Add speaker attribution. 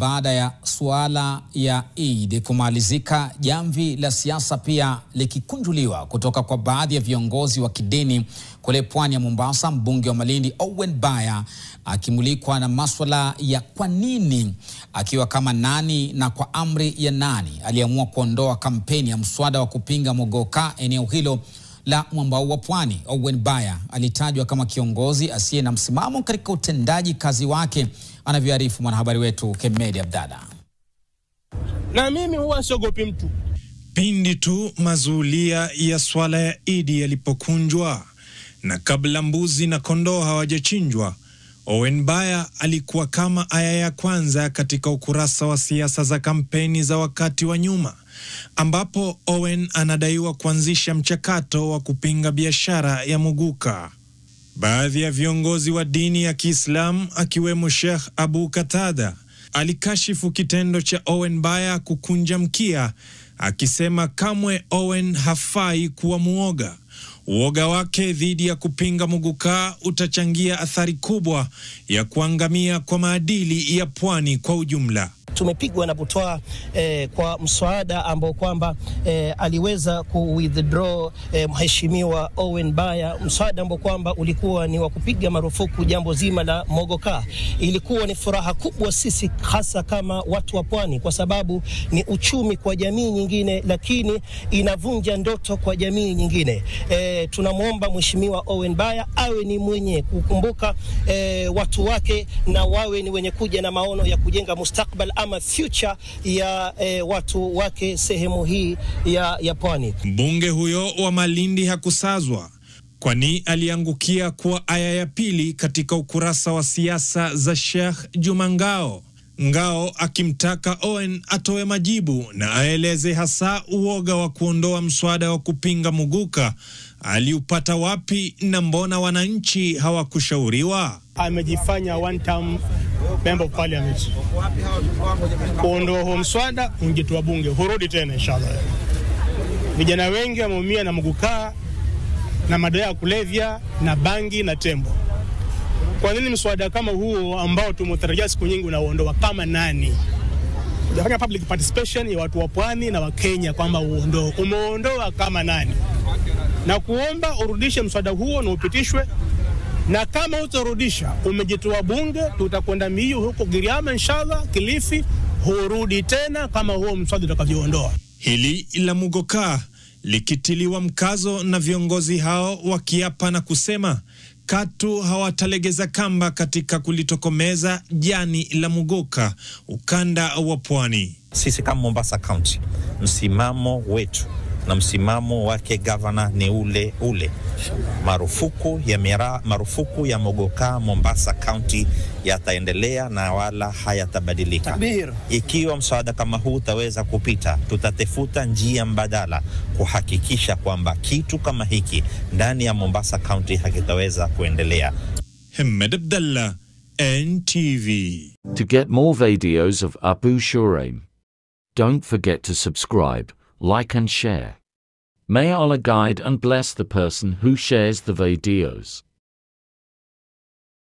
Speaker 1: baada ya suala ya Eid kumalizika, jamvi la siasa pia likikunjuliwa kutoka kwa baadhi ya viongozi wa kidini kule pwani ya Mombasa. Mbunge wa Malindi Owen Baya akimulikwa na masuala ya kwa nini, akiwa kama nani na kwa amri ya nani aliamua kuondoa kampeni ya mswada wa kupinga mogoka eneo hilo la mwambao wa pwani. Owen Baya alitajwa kama kiongozi asiye na msimamo katika utendaji kazi wake, anavyoarifu mwanahabari wetu Kemedi Abdalla.
Speaker 2: Na mimi huwa siogopi mtu.
Speaker 3: Pindi tu mazulia ya swala ya Idi yalipokunjwa na kabla mbuzi na kondoo hawajachinjwa, Owen Baya alikuwa kama aya ya kwanza katika ukurasa wa siasa za kampeni za wakati wa nyuma, ambapo Owen anadaiwa kuanzisha mchakato wa kupinga biashara ya muguka. Baadhi ya viongozi wa dini ya Kiislamu akiwemo Sheikh Abu Katada alikashifu kitendo cha Owen Baya kukunja mkia, akisema kamwe Owen hafai kuwa muoga. Uoga wake dhidi ya kupinga muguka utachangia athari kubwa ya kuangamia kwa maadili ya pwani kwa ujumla.
Speaker 4: Tumepigwa na butwaa kwa mswada ambao kwamba aliweza withdraw mheshimiwa Owen Baya, mswada ambao kwamba ulikuwa ni wa kupiga marufuku jambo zima la mogoka. Ilikuwa ni furaha kubwa sisi hasa kama watu wa pwani, kwa sababu ni uchumi kwa jamii nyingine, lakini inavunja ndoto kwa jamii nyingine. Tunamwomba mheshimiwa Owen Baya awe ni mwenye kukumbuka watu wake, na wawe ni wenye kuja na maono ya kujenga mustakbal ama future ya watu wake sehemu hii ya pwani.
Speaker 3: Mbunge huyo wa Malindi hakusazwa, kwani aliangukia kwa aya ya pili katika ukurasa wa siasa za Sheikh Juma Ngao akimtaka Owen atoe majibu na aeleze hasa uoga wa kuondoa mswada wa kupinga muguka aliupata wapi na mbona wananchi hawakushauriwa.
Speaker 2: Amejifanya one term member of parliament. Kuondoa huo mswada ungetua bunge, hurudi tena inshallah. Vijana wengi wameumia na muguka na madawa ya kulevya na bangi na tembo. Kwa nini mswada kama huo ambao tumetarajia siku nyingi unaondoa kama nani? Unafanya public participation ya watu wa pwani na wa Kenya kwamba umeondoa kama nani? Na kuomba urudishe mswada huo na upitishwe, na kama utarudisha umejitoa bunge, tutakwenda Miyu huko Giriama inshallah, Kilifi, hurudi tena kama huo mswada utakavyoondoa.
Speaker 3: Hili la mugoka likitiliwa mkazo na viongozi hao wakiapa na kusema katu hawatalegeza kamba katika kulitokomeza jani la mugoka ukanda wa pwani.
Speaker 5: Sisi kama Mombasa County, msimamo wetu na msimamo wake governor ni ule ule. Marufuku ya mogoka Mombasa County yataendelea na wala hayatabadilika. Ikiwa mswada kama huu utaweza kupita, tutatafuta njia mbadala kuhakikisha kwamba kitu kama hiki ndani ya Mombasa County hakitaweza kuendelea.
Speaker 3: Kemedi Abdalla, NTV.
Speaker 6: To get more videos of Abu Shuraim, don't forget to subscribe, like and share. May Allah guide and bless the person who shares the videos.